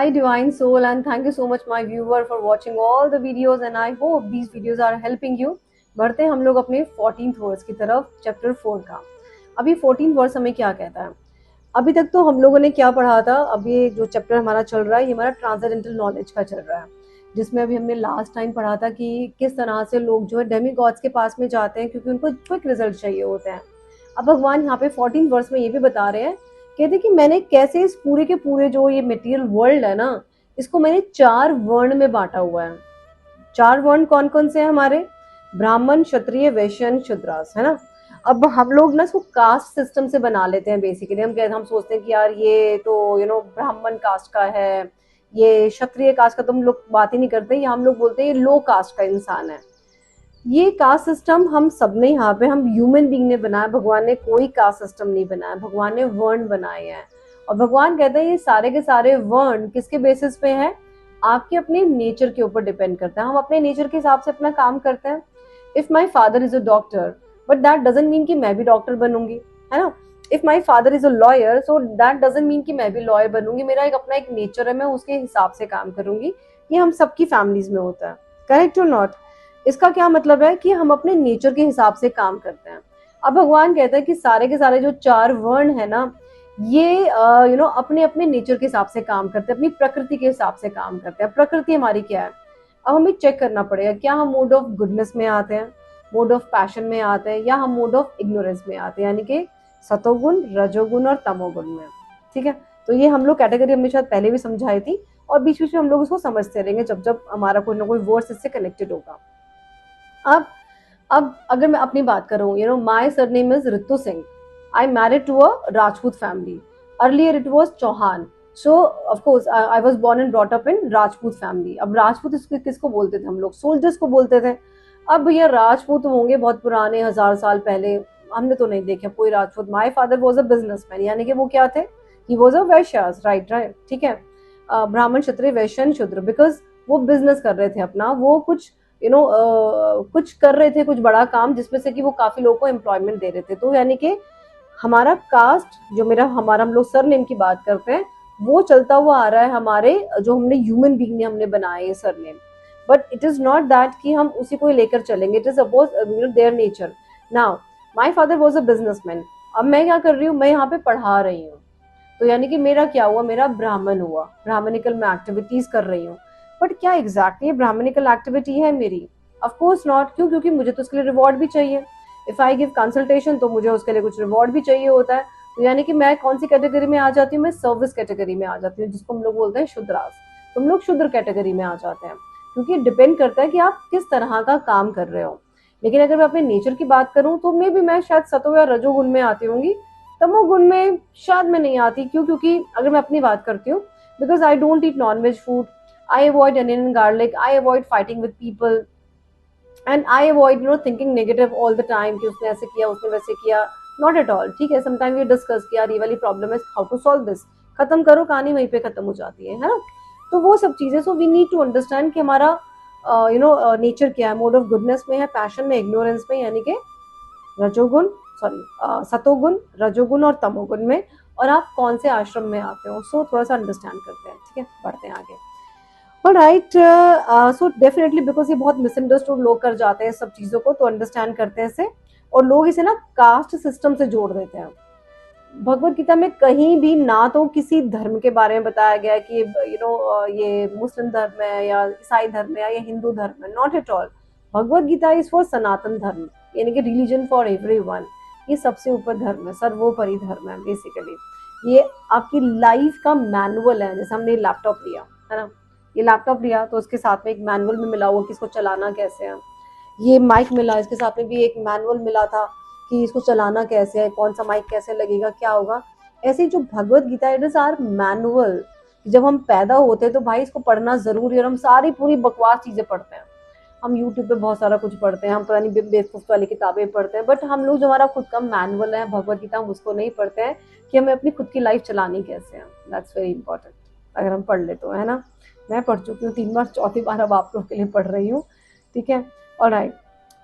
Hi Divine Soul, and thank you so much my viewer for watching all the videos and I hope these videos are helping you. बढ़ते हैं हम लोग अपने 14th verse की तरफ, chapter 4 का। अभी 14th वर्स हमें क्या कहता है? अभी तक तो हम लोगों ने क्या पढ़ा था? अभी ये जो चैप्टर हमारा चल रहा है ये हमारा ट्रांसेंडेंटल नॉलेज का चल रहा है, जिसमें अभी हमने लास्ट टाइम पढ़ा था कि किस तरह से लोग जो है डेमी गॉड्स के पास में जाते हैं क्योंकि उनको क्विक रिजल्ट चाहिए होते हैं। अब भगवान यहाँ पे 14th वर्स में ये भी बता रहे हैं, कहते कि मैंने कैसे इस पूरे के पूरे जो ये मटेरियल वर्ल्ड है ना, इसको मैंने 4 वर्ण में बांटा हुआ है। 4 वर्ण कौन कौन से हैं हमारे? ब्राह्मण, क्षत्रिय, वैश्य, शूद्रास, है ना। अब हम लोग ना इसको कास्ट सिस्टम से बना लेते हैं। बेसिकली हम सोचते हैं कि यार ये तो ब्राह्मण कास्ट का है, ये क्षत्रिय कास्ट का तो हम लोग बात ही नहीं करते, या हम लोग बोलते हैं ये लो कास्ट का इंसान है। ये कास्ट सिस्टम हम सबने यहाँ पे, हम ह्यूमन बीइंग ने बनाया, भगवान ने कोई कास्ट सिस्टम नहीं बनाया, भगवान ने वर्ण बनाए हैं। और भगवान कहते हैं ये सारे के सारे वर्ण किसके बेसिस पे हैं? आपके अपने नेचर के ऊपर डिपेंड करता है। हम अपने नेचर के हिसाब से अपना काम करते हैं। If my father is a doctor but that doesn't mean कि मैं भी डॉक्टर बनूंगी, है ना। If my father is a lawyer so that doesn't mean कि मैं भी लॉयर बनूंगी। मेरा अपना एक नेचर है, मैं उसके हिसाब से काम करूंगी। ये हम सबकी फैमिलीज में होता है, करेक्ट और नॉट। इसका क्या मतलब है कि हम अपने नेचर के हिसाब से काम करते हैं। अब भगवान कहता है कि सारे के सारे जो 4 वर्ण है ना, ये अपने अपने नेचर के हिसाब से काम करते हैं, अपनी प्रकृति के हिसाब से काम करते हैं। प्रकृति हमारी क्या है? अब हमें चेक करना पड़ेगा, क्या हम मोड ऑफ गुडनेस में आते हैं, मोड ऑफ पैशन में आते हैं, या हम मोड ऑफ इग्नोरेंस में आते हैं, यानी कि सतोगुण, रजोगुण और तमोगुण में। ठीक है, तो ये हम लोग कैटेगरी हमने शायद पहले भी समझाई थी, और बीच बीच में हम लोग इसको समझते रहेंगे जब जब हमारा कोई ना कोई वर्ड्स इससे कनेक्टेड होगा। अब अगर मैं अपनी बात करूं, my surname is Ritu Singh. I married to a Rajput family. Earlier it was Chauhan. So of course I was born and brought up in Rajput family. अब राजपूत किसको बोलते थे हम लोग? सोल्जर्स को बोलते थे। अब भैया राजपूत होंगे बहुत पुराने, 1000 साल पहले, हमने तो नहीं देखा कोई Rajput. My father was a businessman, यानी कि वो क्या थे? He was a Vysya, right. ठीक है, ब्राह्मण, क्षत्रिय, वैश्य, शूद्र, बिकॉज वो बिजनेस कर रहे थे अपना, वो कुछ कुछ कर रहे थे, कुछ बड़ा काम, जिसमें से कि वो काफी लोगों को एम्प्लॉयमेंट दे रहे थे। तो यानी कि हमारा कास्ट जो हमारा हम लोग सरनेम की बात करते हैं, वो चलता हुआ आ रहा है हमारे, जो हमने ह्यूमन बीइंग ने हमने बनाए ये surname. But it is not that कि हम उसी को लेकर चलेंगे। It is suppose their nature. Now my father was a businessman. अब मैं क्या कर रही हूँ? मैं यहाँ पे पढ़ा रही हूँ, तो यानी कि मेरा क्या हुआ? मेरा ब्राह्मण हुआ, ब्राह्मणिकल मैं एक्टिविटीज कर रही हूँ। बट क्या एग्जैक्टली ब्राह्मणिकल एक्टिविटी है मेरी? Of course not. क्यों? क्योंकि मुझे तो उसके लिए रिवॉर्ड भी चाहिए। इफ आई गिव कंसल्टेशन तो मुझे उसके लिए कुछ रिवॉर्ड भी चाहिए होता है। तो यानी कि मैं कौन सी कैटेगरी में आ जाती हूँ? मैं सर्विस कैटेगरी में आ जाती हूँ, जिसको हम लोग बोलते हैं शूद्रास। तुम लोग शूद्र कैटेगरी में आ जाते हैं, क्योंकि डिपेंड करता है कि आप किस तरह का काम कर रहे हो। लेकिन अगर मैं अपने नेचर की बात करूं तो मे भी मैं शायद सतो या रजोगुण में आती होंगी, तमोगुण में शायद मैं नहीं आती। क्यों? क्योंकि अगर मैं अपनी बात करती हूँ, because I don't eat non veg food, I avoid onion and garlic, I avoid fighting with people, and I avoid thinking negative all the time कि उसने ऐसे किया, उसने वैसे किया। Not at all। ठीक है, sometimes we discuss कि यार ये वाली प्रॉब्लम है, how to solve this, खत्म करो, कहानी वहीं पे खत्म हो जाती है ना। तो वो सब चीजें, so we need to understand कि हमारा नेचर क्या है, मोड ऑफ गुडनेस में है, पैशन में, इग्नोरेंस में, यानी कि रजोगुण, सतोगुण, रजोगुण और तमोगुण में, और आप कौन से आश्रम में आते हो। सो थोड़ा सा अंडरस्टैंड करते हैं। ठीक है, बढ़ते हैं आगे। राइट, सो डेफिनेटली बिकॉज ये बहुत मिसअंडरस्टूड लोग कर जाते हैं सब चीजों को, तो अंडरस्टैंड करते हैं इसे, और लोग इसे ना कास्ट सिस्टम से जोड़ देते हैं। भगवत गीता में कहीं भी ना तो किसी धर्म के बारे में बताया गया है कि ये मुस्लिम धर्म है या ईसाई धर्म है या हिंदू धर्म है। Not at all. Bhagavad Gita is for Sanatan Dharma, यानी कि रिलीजन फॉर एवरीवन। ये सबसे ऊपर धर्म है, सर्वोपरि धर्म है बेसिकली। ये आपकी लाइफ का मैनुअल है। जैसे हमने लैपटॉप लिया है ना, ये लैपटॉप लिया तो उसके साथ में एक मैनुअल भी मिला हुआ कि इसको चलाना कैसे है। ये माइक मिला, इसके साथ में भी एक मैनुअल मिला था कि इसको चलाना कैसे है, कौन सा माइक कैसे लगेगा, क्या होगा। ऐसे ही जो Bhagavad Gita it is our manual. जब हम पैदा होते हैं तो भाई इसको पढ़ना जरूरी है, और हम सारी पूरी बकवास चीजें पढ़ते हैं। हम यूट्यूब पे बहुत सारा कुछ पढ़ते हैं, हम पुरानी बेवकूफ वाली किताबें पढ़ते हैं, बट हम लोग जो हमारा खुद का मैनुअल है भगवत गीता, हम उसको नहीं पढ़ते हैं कि हमें अपनी खुद की लाइफ चलानी कैसे है। That's very important. अगर हम पढ़ ले तो, है ना। मैं पढ़ चुकी हूँ 3 बार, चौथी बार अब आप लोग के लिए पढ़ रही हूँ। ठीक है, ऑलराइट।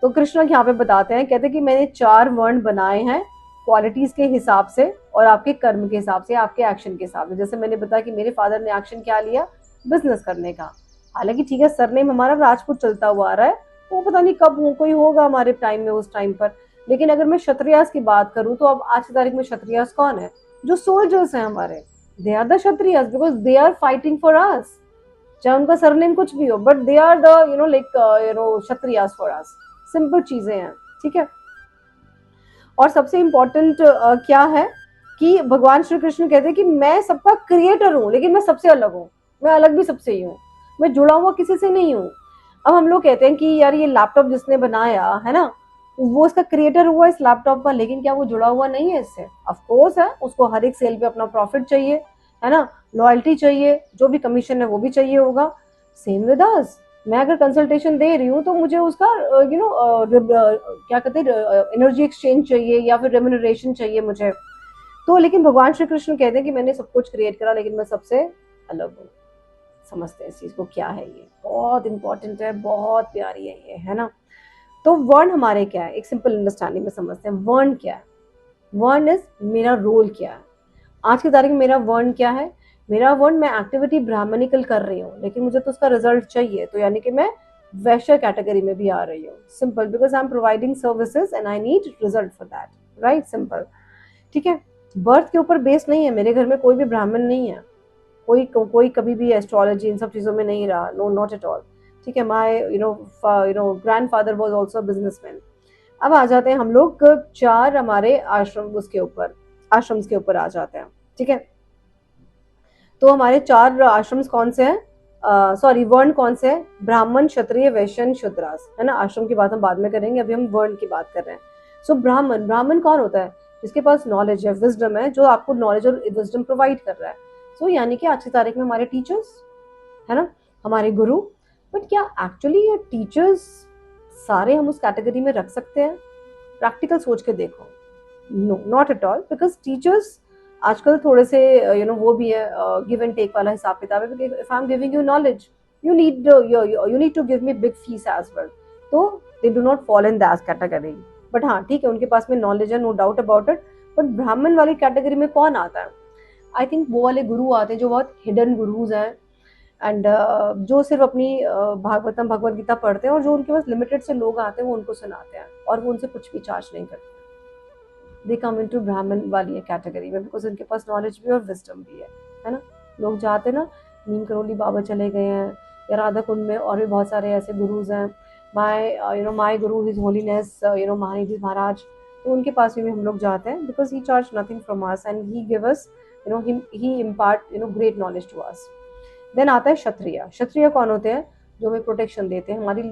तो कृष्ण यहाँ पे बताते हैं, कहते हैं कि मैंने 4 वर्ण बनाए हैं क्वालिटीज के हिसाब से और आपके कर्म के हिसाब से, आपके एक्शन के हिसाब से। जैसे मैंने बताया कि मेरे फादर ने एक्शन क्या लिया, बिजनेस करने का। हालांकि ठीक है, सरनेम हमारा राजपूत चलता हुआ आ रहा है, वो पता नहीं कब कोई होगा हमारे टाइम में, उस टाइम पर। लेकिन अगर मैं क्षत्रियास की बात करूं तो अब आज की तारीख में क्षत्रियास कौन है? जो सोल्जर्स हैं हमारे, they are the Kshatriyas, because they are fighting for us. चाहे उनका सरनेम कुछ भी हो, but they are the Kshatriyas for us. Simple चीजें हैं, ठीक है। और सबसे इम्पोर्टेंट क्या है कि भगवान श्री कृष्ण कहते हैं कि मैं सबका क्रिएटर हूँ, लेकिन मैं सबसे अलग हूँ। मैं अलग भी सबसे ही हूँ, मैं जुड़ा हुआ किसी से नहीं हूँ। अब हम लोग कहते हैं कि यार ये लैपटॉप जिसने बनाया है ना, वो इसका क्रिएटर हुआ इस लैपटॉप का, लेकिन क्या वो जुड़ा हुआ नहीं है इससे? ऑफ कोर्स है, उसको हर एक सेल पे अपना प्रॉफिट चाहिए, है ना, लॉयल्टी चाहिए, जो भी कमीशन है वो भी चाहिए होगा। Same with us. मैं अगर कंसल्टेशन दे रही हूँ तो मुझे उसका क्या कहते हैं, एनर्जी एक्सचेंज चाहिए या फिर रेम्यूनरेशन चाहिए मुझे। तो लेकिन भगवान श्री कृष्ण कहते हैं कि मैंने सब कुछ क्रिएट करा, लेकिन मैं सबसे अलग हूँ। समझते हैं इस चीज को, क्या है ये? बहुत इंपॉर्टेंट है, बहुत प्यारी है ये, है ना। तो वर्ण हमारे क्या है, एक सिंपल अंडरस्टैंडिंग में समझते हैं। वर्ण क्या है? वर्ण इज मेरा रोल क्या है। आज की तारीख में मेरा वर्ण क्या है? मेरा वर्ण, मैं एक्टिविटी ब्राह्मणिकल कर रही हूँ, लेकिन मुझे तो उसका रिजल्ट चाहिए, तो यानी कि मैं वैश्य कैटेगरी में भी आ रही हूँ। Simple, because I am providing services and I need result for that, right? Simple, ठीक है। बर्थ के ऊपर बेस नहीं है, मेरे घर में कोई भी ब्राह्मण नहीं है, कोई कभी भी एस्ट्रोलॉजी इन सब चीजों में नहीं रहा, नो, नॉट एट ऑल, ठीक है। My grandfather was also businessman. अब आ जाते हैं हम लोग चार हमारे आश्रम्स के ऊपर आ जाते हैं, ठीक है। तो हमारे चार आश्रम्स कौन से हैं? सॉरी, वर्ण कौन से हैं? ब्राह्मण, क्षत्रिय, वैश्य, शूद्रास, है ना। आश्रम की बात हम बाद में करेंगे, अभी हम वर्ण की बात कर रहे हैं। सो ब्राह्मण कौन होता है? जिसके पास नॉलेज है, विजडम है, जो आपको नॉलेज और विजडम प्रोवाइड कर रहा है। सो यानी कि आज की तारीख में हमारे टीचर्स, है ना, हमारे गुरु। बट क्या एक्चुअली ये टीचर्स सारे हम उस कैटेगरी में रख सकते हैं? प्रैक्टिकल सोच के देखो, no, not at all. Because teachers आजकल थोड़े से वो भी है, गिव एंड टेक वाला हिसाब किताब है। If I am giving you knowledge, you need to give me big fees as well. तो they do not fall in that category. But हाँ, ठीक है, उनके पास में नॉलेज है, no doubt about it. But Brahmin वाली कैटेगरी में कौन आता है? आई थिंक वो वाले गुरु आते हैं जो बहुत हिडन गुरुज हैं, एंड जो सिर्फ अपनी भागवतम भगवत गीता पढ़ते हैं, और जो उनके पास लिमिटेड से लोग आते हैं वो उनको सुनाते हैं, और वो उनसे कुछ भी चार्ज नहीं करते। दे कम इनटू ब्राह्मण वाली कैटेगरी में, बिकॉज उनके पास नॉलेज भी और विजडम भी है ना। लोग जाते ना, नीम करोली बाबा चले गए हैं, या राधा कुंड में और भी बहुत सारे ऐसे गुरुज हैं। माय गुरु हिज होलीनेस महानिधि महाराज, तो उनके पास भी हम लोग जाते हैं, because he charge nothing from us and he give us he impart great knowledge to us. Then आता है क्षत्रिय। क्षत्रिय कौन होते हैं? जो हमें प्रोटेक्शन देते हैं, हमें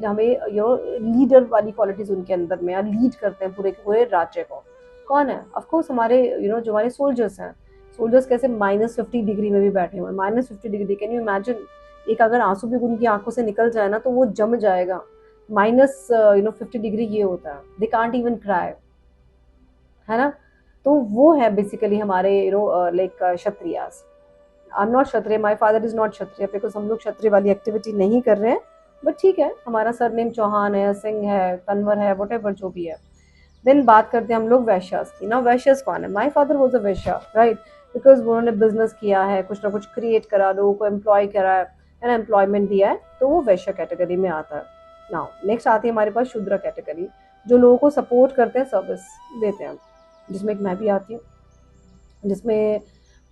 लीडर वाली क्वालिटीज उनके अंदर में, या लीड करते हैं पूरे के पूरे राज्य को। कौन है? ऑफकोर्स हमारे जो हमारे सोल्जर्स हैं। सोल्जर्स कैसे? -50 डिग्री में भी बैठे हुए, -50 डिग्री। Can you imagine? एक अगर आंसू भी उनकी आंखों से निकल जाए ना, तो वो जम जाएगा। -50 डिग्री ये होता है, दे कांट इवन क्राई, है ना। तो वो है बेसिकली हमारे like Kshatriyas. I am not Kshatriya, my father is not Kshatriya, because हम लोग क्षत्रिय वाली एक्टिविटी नहीं कर रहे हैं। बट ठीक है, हमारा सरनेम चौहान है, सिंह है, तनवर है, वट जो भी है। देन बात करते हैं हम लोग वैश्यास की ना। वैश्यास कौन है? माई फादर वॉज अ वैश्या, राइट, बिकॉज उन्होंने बिजनेस किया है, कुछ ना कुछ क्रिएट करा, लोगों को एम्प्लॉय करा है ना, एम्प्लॉयमेंट दिया है, तो वो वैश्य कैटेगरी में आता है। नाउ नेक्स्ट आती है हमारे पास शूद्र कैटेगरी, जो लोगों को सपोर्ट करते हैं, सर्विस देते हैं, जिसमें एक मैं भी आती हूँ, जिसमें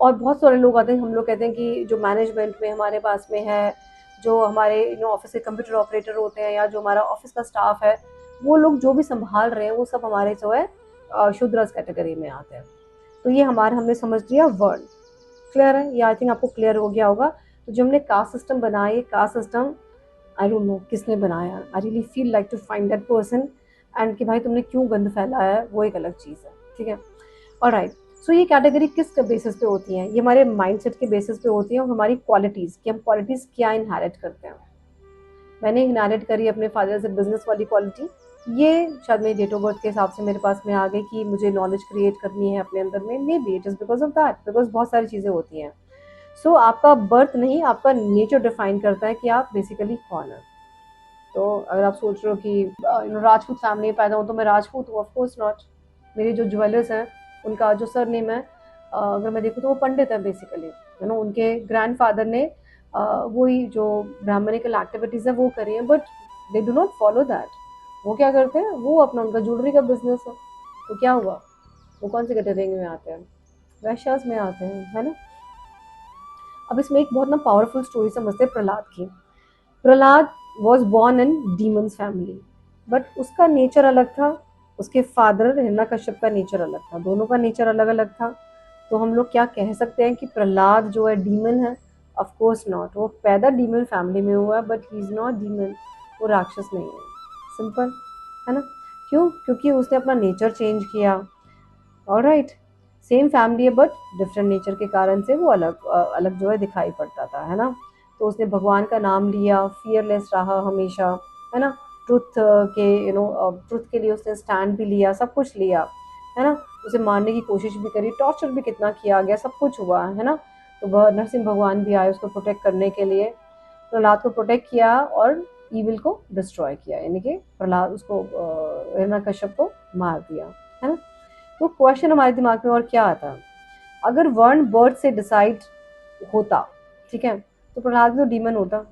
और बहुत सारे लोग आते हैं। हम लोग कहते हैं कि जो मैनेजमेंट में हमारे पास में है, जो हमारे ऑफिस के कंप्यूटर ऑपरेटर होते हैं, या जो हमारा ऑफिस का स्टाफ है, वो लोग जो भी संभाल रहे हैं, वो सब हमारे जो है शूद्रस कैटेगरी में आते हैं। तो ये हमने समझ लिया वर्ण। क्लियर है? ये आई थिंक आपको क्लियर हो गया होगा। तो जो हमने कास्ट सिस्टम बनाया, caste system I don't know किसने बनाया, I really feel like to find that person, and कि भाई तुमने क्यों गंद फैलाया है, वो एक अलग चीज़ है, ठीक है। ऑलराइट, सो ये कैटेगरी किस बेसिस पे होती हैं? ये हमारे माइंडसेट के बेसिस पे होती हैं, और हमारी क्वालिटीज़ कि हम क्वालिटीज़ क्या इनहेरिट करते हैं। मैंने इनहेरिट करी अपने फादर से बिजनेस वाली क्वालिटी, ये शायद मेरी डेट ऑफ बर्थ के हिसाब से मेरे पास में आ गई कि मुझे नॉलेज क्रिएट करनी है अपने अंदर में। May be it is because of that, because बहुत सारी चीज़ें होती हैं। सो आपका बर्थ नहीं, आपका नेचर डिफाइन करता है कि आप बेसिकली कौन है। तो अगर आप सोच रहे हो कि राजपूत फैमिली में पैदा हूँ तो मैं राजपूत हूँ, ऑफ कोर्स नॉट। मेरे जो ज्वेलर्स हैं उनका जो सर नेम है, अगर मैं देखूँ तो वो पंडित है बेसिकली, यू नो। उनके ग्रैंडफादर ने वही जो ब्राह्मणिकल एक्टिविटीज़ है वो करी है, but they do not follow that. वो क्या करते हैं, वो अपना उनका ज्वेलरी का बिजनेस है, तो क्या हुआ, वो कौन से कैटेगरी में आते हैं, वैश्यास में आते हैं, है ना। अब इसमें एक बहुत ना पावरफुल स्टोरी समझते हैं प्रहलाद की। Prahlad was born in demons family, but उसका नेचर अलग था, उसके फादर हिरण्यकश्यप का नेचर अलग था, दोनों का नेचर अलग अलग था। तो हम लोग क्या कह सकते हैं कि प्रहलाद जो है डीमन है? Of course not. वो पैदा डीमन फैमिली में हुआ है, but he is not demon, वो राक्षस नहीं है, सिंपल, है ना। क्यों? क्योंकि उसने अपना नेचर चेंज किया। ऑलराइट, सेम फैमिली है बट डिफरेंट नेचर के कारण से वो अलग अलग जो है दिखाई पड़ता था, है ना। तो उसने भगवान का नाम लिया, फियरलेस रहा हमेशा, है ना। ट्रुथ के ट्रुथ के लिए उसने स्टैंड भी लिया, सब कुछ लिया, है ना। उसे मारने की कोशिश भी करी, टॉर्चर भी कितना किया गया, सब कुछ हुआ, है ना। तो वह नरसिंह भगवान भी आए उसको प्रोटेक्ट करने के लिए, प्रहलाद को प्रोटेक्ट किया और ईविल को डिस्ट्रॉय किया, यानी कि प्रहलाद उसको हिरण्यकश्यप को मार दिया, है ना। तो क्वेश्चन हमारे दिमाग में और क्या आता है, अगर वर्ण बर्थ से डिसाइड होता, ठीक है, तो प्रहलाद भी तो डीमन होता,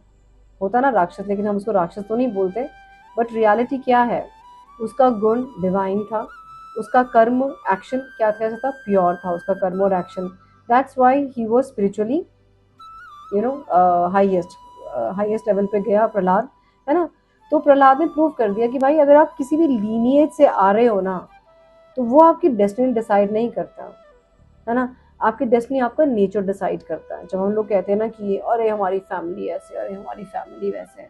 होता ना राक्षस, लेकिन हम उसको राक्षस तो नहीं बोलते। बट रियलिटी क्या है, उसका गुण डिवाइन था, उसका कर्म एक्शन क्या था, प्योर था उसका कर्म और action. That's why he was spiritually highest highest level पे गया प्रहलाद, है ना। तो प्रहलाद ने प्रूव कर दिया कि भाई अगर आप किसी भी लीनिएज से आ रहे हो ना, तो वो आपकी डेस्टिनी डिसाइड नहीं करता, है ना। आपकी डेस्टिनी आपका नेचर डिसाइड करता है। जब हम लोग कहते हैं ना कि अरे हमारी फैमिली ऐसे, अरे हमारी फैमिली वैसे,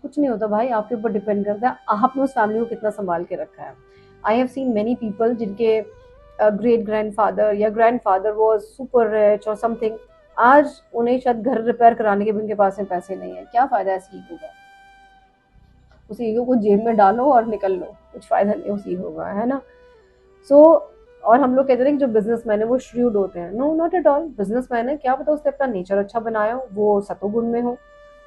कुछ नहीं होता भाई, आपके ऊपर डिपेंड करता है आपने उस फैमिली को कितना संभाल के रखा है। I have seen many people जिनके ग्रेट ग्रैंडफादर या ग्रैंडफादर वॉज सुपर रिच और समथिंग, आज उन्हें शायद घर रिपेयर कराने के भी उनके पास में पैसे नहीं है। क्या फायदा है ईगो का? उस ईगो को जेब में डालो और निकल लो, कुछ फायदा नहीं उस ईगो का, है ना। सो और हम लोग कहते हैं कि जो बिजनेसमैन है वो श्रूड होते हैं, no not at all. Businessman है, क्या पता उसने अपना नेचर अच्छा बनाया हो, वो सतोगुण में हो,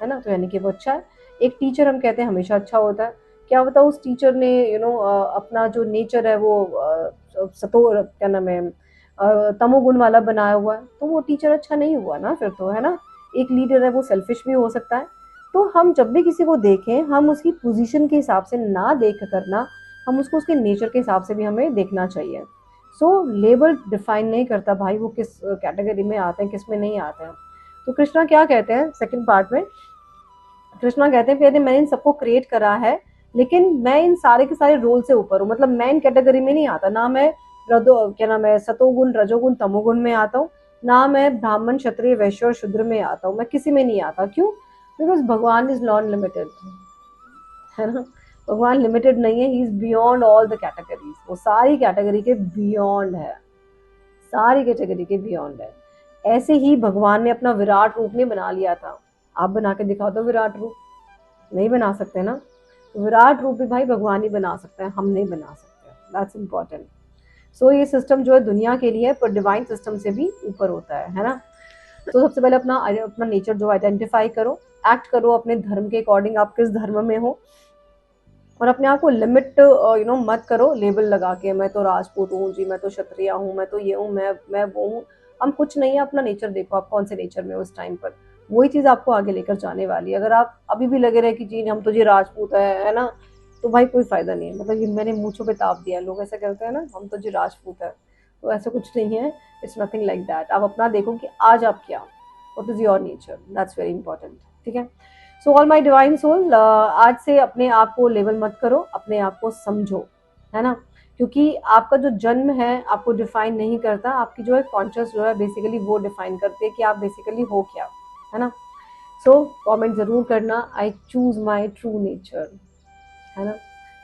है ना, तो यानी कि वो अच्छा है। एक टीचर हम कहते हैं हमेशा अच्छा होता है, क्या पता उस टीचर ने अपना जो नेचर है वो सतो क्या नाम है तमोगुण वाला बनाया हुआ है, तो वो टीचर अच्छा नहीं हुआ ना फिर तो, है ना। एक लीडर है वो सेल्फिश भी हो सकता है। तो हम जब भी किसी को देखें, हम उसकी पोजीशन के हिसाब से ना देख करना, हम उसको उसके नेचर के हिसाब से भी हमें देखना चाहिए। सो लेबल डिफाइन नहीं करता भाई वो किस कैटेगरी में आते हैं, किस में नहीं आते हैं। तो कृष्णा क्या कहते हैं सेकंड पार्ट में, कृष्णा कहते हैं कि मैंने इन सबको क्रिएट करा है, लेकिन मैं इन सारे के सारे रोल से ऊपर हूँ, मतलब मैं इन कैटेगरी में नहीं आता ना। मैं क्या नाम है सतोगुण रजोगुण तमोगुण में आता हूँ, ना मैं ब्राह्मण क्षत्रिय वैश्य और शूद्र में आता हूँ, मैं किसी में नहीं आता। क्यों? बिकॉज भगवान इज नॉन लिमिटेड, है ना। भगवान लिमिटेड नहीं है, he is beyond all the categories, वो सारी कैटेगरी के बियॉन्ड है, सारी कैटेगरी के बियॉन्ड है। ऐसे ही भगवान ने अपना विराट रूप नहीं बना लिया था। आप बना के दिखाओ तो विराट रूप, नहीं बना सकते ना। तो विराट रूप भी भाई भगवान ही बना सकते हैं, हम नहीं बना सकते, दैट्स इम्पॉर्टेंट। सो ये सिस्टम जो है दुनिया के लिए, पर डिवाइन सिस्टम से भी ऊपर होता है ना। तो सबसे पहले अपना अपना नेचर जो आइडेंटिफाई करो, एक्ट करो अपने धर्म के अकॉर्डिंग, आप किस धर्म में हो, और अपने आप को लिमिट मत करो लेबल लगा के, मैं तो राजपूत हूँ जी, मैं तो क्षत्रिय हूँ, मैं तो ये हूँ, मैं वो हूँ। हम कुछ नहीं है, अपना नेचर देखो, आप कौन से नेचर में हो उस टाइम पर, वही चीज़ आपको आगे लेकर जाने वाली है। अगर आप अभी भी लगे रहे कि जी हम तो जी राजपूत है ना, तो भाई कोई फायदा नहीं है। मतलब ये मैंने मूँछों पे ताप दिया, लोग ऐसा करते हैं ना, हम तो जी राजपूत है, तो ऐसा कुछ नहीं है। It's nothing like that. आप अपना देखो कि आज आप क्या, what is your nature, that's very important, ठीक है। So all my divine soul, आज से अपने आप को लेबल मत करो, अपने आप को समझो, है ना। क्योंकि आपका जो जन्म है आपको डिफाइन नहीं करता, आपकी जो है कॉन्शियस जो है बेसिकली वो डिफाइन करती है कि आप बेसिकली हो क्या, है ना। सो कमेंट जरूर करना, I choose my true nature, है ना।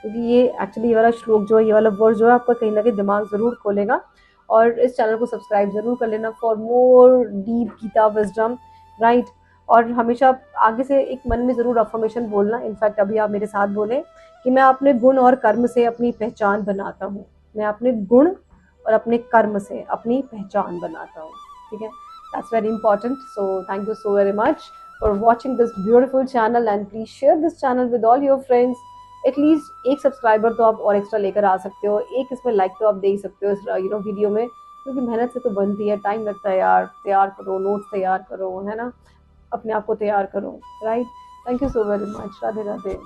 क्योंकि ये एक्चुअली ये वाला श्लोक जो है, ये वाला वर्ड जो है आपका कहीं ना कहीं दिमाग जरूर खोलेगा। और इस चैनल को सब्सक्राइब जरूर कर लेना for more deep Gita wisdom, right. और हमेशा आगे से एक मन में जरूर अफर्मेशन बोलना। इनफैक्ट अभी आप मेरे साथ बोले कि मैं अपने गुण और कर्म से अपनी पहचान बनाता हूँ, मैं अपने गुण और अपने कर्म से अपनी पहचान बनाता हूँ, ठीक है। That's very important. So thank you so very much for watching this beautiful channel, and please share this channel with all your friends. At least एक सब्सक्राइबर तो आप और एक्स्ट्रा लेकर आ सकते हो, एक इसमें लाइक तो आप दे ही सकते हो इस वीडियो में, क्योंकि मेहनत से तो बनती है, टाइम लगता है यार, तैयार करो, नोट्स तैयार करो, है ना, अपने आप को तैयार करो, right. Thank you so very much, Radhe Radhe.